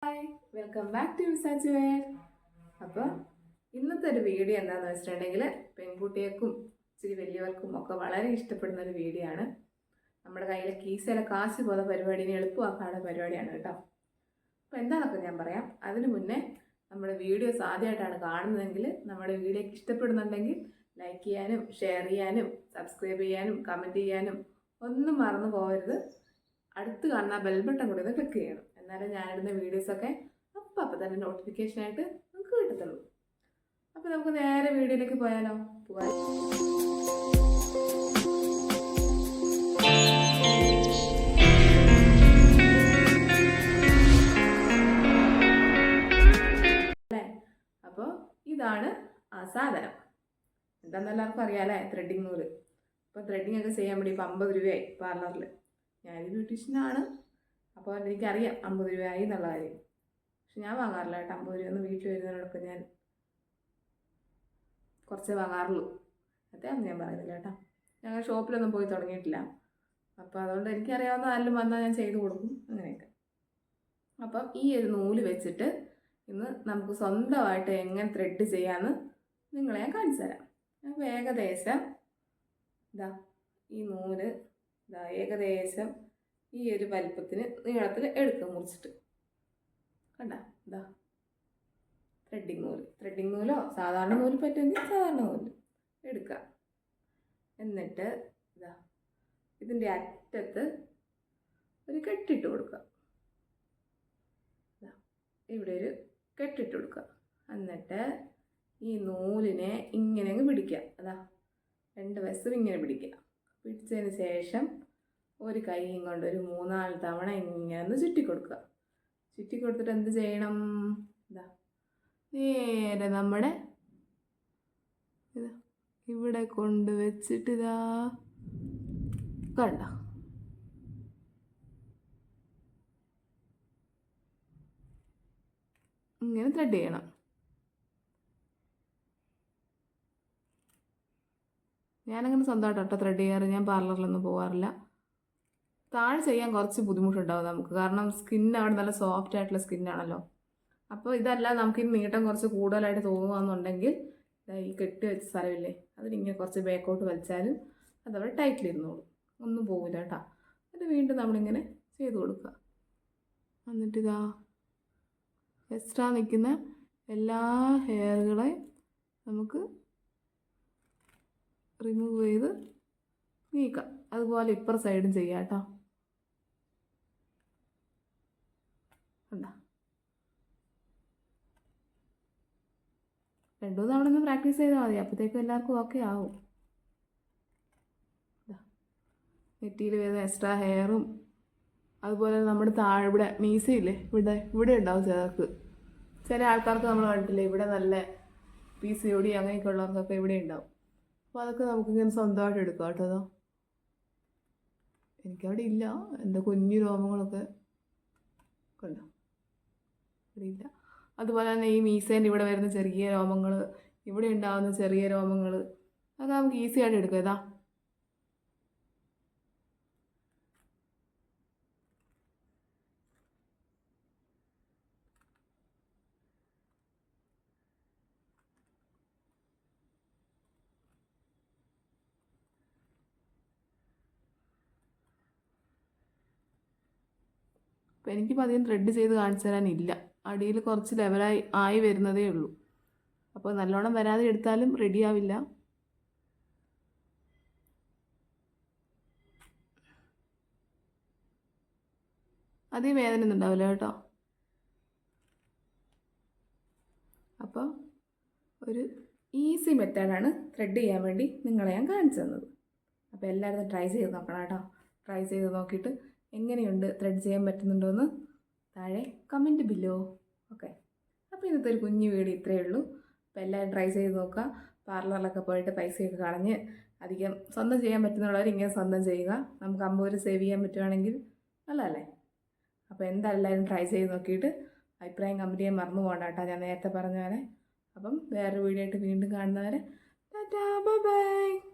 Hi, welcome back to വിസാച്ച് വെയർ. അപ്പോൾ ഇന്നത്തെ ഒരു വീഡിയോ എന്താണെന്ന് വെച്ചിട്ടുണ്ടെങ്കിൽ പെൺകുട്ടികൾക്കും ഇച്ചിരി വലിയവർക്കും ഒക്കെ വളരെ ഇഷ്ടപ്പെടുന്ന ഒരു വീഡിയോ ആണ്. നമ്മുടെ കയ്യിലെ കീസയിലെ കാശ് പോകുന്ന പരിപാടിനെ എളുപ്പമാക്കാനുള്ള പരിപാടിയാണ് കേട്ടോ. അപ്പോൾ എന്താണെന്നൊക്കെ ഞാൻ പറയാം. അതിന് മുന്നേ നമ്മുടെ വീഡിയോസ് ആദ്യമായിട്ടാണ് കാണുന്നതെങ്കിൽ നമ്മുടെ വീഡിയോക്ക് ഇഷ്ടപ്പെടുന്നുണ്ടെങ്കിൽ ലൈക്ക് ചെയ്യാനും ഷെയർ ചെയ്യാനും സബ്സ്ക്രൈബ് ചെയ്യാനും കമൻറ്റ് ചെയ്യാനും ഒന്നും മറന്നു പോകരുത്. അടുത്ത് കാണുന്ന ബെൽ ബട്ടൺ കൂടി ഒന്ന് ക്ലിക്ക് ചെയ്യണം. എന്നാലും ഞാനിടുന്ന വീഡിയോസൊക്കെ അപ്പം തന്നെ നോട്ടിഫിക്കേഷനായിട്ട് നമുക്ക് കിട്ടത്തുള്ളൂ. അപ്പോൾ നമുക്ക് നേരെ വീഡിയോയിലേക്ക് പോയാലോ? പോകാം. അല്ലേ? അപ്പോൾ ഇതാണ് ആ സാധനം. എന്താണെന്ന് എല്ലാവർക്കും അറിയാമല്ലേ? ത്രെഡിങ് നൂല്. അപ്പോൾ ത്രെഡിങ് ഒക്കെ ചെയ്യാൻ വേണ്ടി ഇപ്പോൾ 50 രൂപയായി പാർലറിൽ. ഞാനൊരു ബ്യൂട്ടീഷ്യനാണ്, അപ്പോൾ എനിക്കറിയാം 50 രൂപയായി എന്നുള്ള കാര്യം. പക്ഷെ ഞാൻ വാങ്ങാറില്ല കേട്ടോ. 50 രൂപയൊന്നും വീട്ടിൽ വരുന്നതിനോടൊക്കെ ഞാൻ കുറച്ചേ വാങ്ങാറുള്ളൂ. അതെയാണെന്ന് ഞാൻ പറയുന്നില്ല കേട്ടോ. ഞങ്ങൾ ഷോപ്പിലൊന്നും പോയി തുടങ്ങിയിട്ടില്ല. അപ്പോൾ അതുകൊണ്ട് എനിക്കറിയാവുന്ന ആരെങ്കിലും വന്നാൽ ഞാൻ ചെയ്ത് കൊടുക്കും, അങ്ങനെയൊക്കെ. അപ്പം ഈ ഒരു നൂല് വെച്ചിട്ട് ഇന്ന് നമുക്ക് സ്വന്തമായിട്ട് എങ്ങനെ ത്രെഡ് ചെയ്യാമെന്ന് നിങ്ങളെ ഞാൻ കാണിച്ചു തരാം. അപ്പോൾ ഏകദേശം ഇതാ ഈ നൂല് ഇതാ ഏകദേശം ഈ ഒരു വലിപ്പത്തിന് നീളത്തിൽ എടുക്കുക, മുറിച്ചിട്ട്. കണ്ട, ഇതാ ത്രെഡിങ് നൂലോ സാധാരണ നൂല് പറ്റുമെങ്കിൽ സാധാരണ നൂല് എടുക്കുക. എന്നിട്ട് ഇതാ ഇതിൻ്റെ അറ്റത്ത് ഒരു കെട്ടിട്ട് കൊടുക്കുക. ഇവിടെ ഒരു കെട്ടിട്ട് കൊടുക്കുക. എന്നിട്ട് ഈ നൂലിനെ ഇങ്ങനെ അങ്ങ് പിടിക്കുക. അതാ 2 വശവും ഇങ്ങനെ പിടിക്കുക. പിടിച്ചതിന് ശേഷം ഒരു കൈയും കൊണ്ട് ഒരു 3-4 തവണ ഇങ്ങനെ ഒന്ന് ചുറ്റി കൊടുക്കുക. ചുറ്റി കൊടുത്തിട്ട് എന്ത് ചെയ്യണം? ഇതാ നേരെ നമ്മുടെ ഇതാ ഇവിടെ കൊണ്ട് വെച്ചിട്ട് ഇതാ കണ്ട, ഇങ്ങനെ ത്രെഡ് ചെയ്യണം. ഞാനങ്ങനെ സ്വന്തമായിട്ടോ ത്രെഡ് ചെയ്യാറ്. ഞാൻ പാർലറിലൊന്നും പോകാറില്ല. താഴെ ചെയ്യാൻ കുറച്ച് ബുദ്ധിമുട്ടുണ്ടാവും നമുക്ക്, കാരണം സ്കിൻ അവിടെ നല്ല സോഫ്റ്റ് ആയിട്ടുള്ള സ്കിന്നാണല്ലോ. അപ്പോൾ ഇതല്ല, നമുക്ക് ഈ നീട്ടം കുറച്ച് കൂടുതലായിട്ട് തോന്നുകയെന്നുണ്ടെങ്കിൽ ഈ കെട്ടി വെച്ച സ്ഥലമില്ലേ, അതിനിങ്ങനെ കുറച്ച് ബാക്കോട്ട് വലിച്ചാലും അതവിടെ ടൈറ്റിലിരുന്നോളും, ഒന്നും പോകില്ല കേട്ടോ. അത് വീണ്ടും നമ്മളിങ്ങനെ ചെയ്ത് കൊടുക്കുക. എന്നിട്ടിതാ എക്സ്ട്രാ നിൽക്കുന്ന എല്ലാ ഹെയറുകളെയും നമുക്ക് റിമൂവ് ചെയ്ത് നീക്കാം. അതുപോലെ ഇപ്പുറ സൈഡും ചെയ്യാം കേട്ടോ. കണ്ട, 2 തവണ ഒന്ന് പ്രാക്ടീസ് ചെയ്താൽ മതി, അപ്പോഴത്തേക്കും എല്ലാവർക്കും ഓക്കെ ആവും. നെറ്റിയിൽ വരുന്ന എക്സ്ട്രാ ഹെയറും അതുപോലെ നമ്മുടെ താഴെ ഇവിടെ മീസയില്ലേ, ഇവിടെ ഉണ്ടാവും ചിലർക്ക്. ചില ആൾക്കാർക്ക് നമ്മൾ കണ്ടിട്ടില്ലേ, ഇവിടെ നല്ല PCOD അങ്ങനെയൊക്കെ ഉള്ളവർക്കൊക്കെ ഇവിടെ ഉണ്ടാവും. അപ്പോൾ അതൊക്കെ നമുക്കിങ്ങനെ സ്വന്തമായിട്ട് എടുക്കാം കേട്ടോ. അതോ എനിക്കവിടെ ഇല്ല, എൻ്റെ കുഞ്ഞു രോമങ്ങളൊക്കെ കണ്ടോ, ഇവിടെ ഇല്ല. അതുപോലെ തന്നെ ഈ മീസേൻ്റെ ഇവിടെ വരുന്ന ചെറിയ രോമങ്ങൾ, ഇവിടെ ഉണ്ടാകുന്ന ചെറിയ രോമങ്ങൾ, അതൊക്കെ നമുക്ക് ഈസി ആയിട്ട് എടുക്കാം. ഇതാ അപ്പോൾ എനിക്കിപ്പോൾ അധികം ത്രെഡ് ചെയ്ത് കാണിച്ചു തരാനില്ല. അടിയിൽ കുറച്ച് ലെവലായി വരുന്നതേ ഉള്ളൂ. അപ്പോൾ നല്ലോണം വരാതെ എടുത്താലും റെഡിയാവില്ല. അധികം വേദന ഒന്നും ഉണ്ടാവില്ല കേട്ടോ. അപ്പോൾ ഒരു ഈസി മെത്തേഡാണ് ത്രെഡ് ചെയ്യാൻ വേണ്ടി നിങ്ങളെ ഞാൻ കാണിച്ചു തന്നത്. അപ്പോൾ എല്ലാവരും ട്രൈ ചെയ്ത് നോക്കണം കേട്ടോ. ട്രൈ ചെയ്ത് നോക്കിയിട്ട് എങ്ങനെയുണ്ട്, ത്രെഡ് ചെയ്യാൻ പറ്റുന്നുണ്ടോ എന്ന് താഴെ കമൻറ്റ് ബില്ലോ. ഓക്കെ, അപ്പോൾ ഇന്നത്തെ ഒരു കുഞ്ഞു വീഡിയോ ഇത്രയേ ഉള്ളൂ. അപ്പോൾ എല്ലാവരും ട്രൈ ചെയ്ത് നോക്കുക. പാർലറിലൊക്കെ പോയിട്ട് പൈസയൊക്കെ കളഞ്ഞ് അധികം സ്വന്തം ചെയ്യാൻ പറ്റുന്നുള്ളവർ ഇങ്ങനെ സ്വന്തം ചെയ്യുക. നമുക്ക് 50 രൂപ സേവ് ചെയ്യാൻ പറ്റുവാണെങ്കിൽ നല്ലതല്ലേ? അപ്പോൾ എന്തായാലും എല്ലാവരും ട്രൈ ചെയ്ത് നോക്കിയിട്ട് അഭിപ്രായം കമൻറ്റ് ചെയ്യാൻ മറന്നു പോകണ്ട കേട്ടോ, ഞാൻ നേരത്തെ പറഞ്ഞ പോലെ. അപ്പം വേറൊരു വീഡിയോ ആയിട്ട് വീണ്ടും കാണുന്നവരെ ടാറ്റാ, ബൈ ബൈ.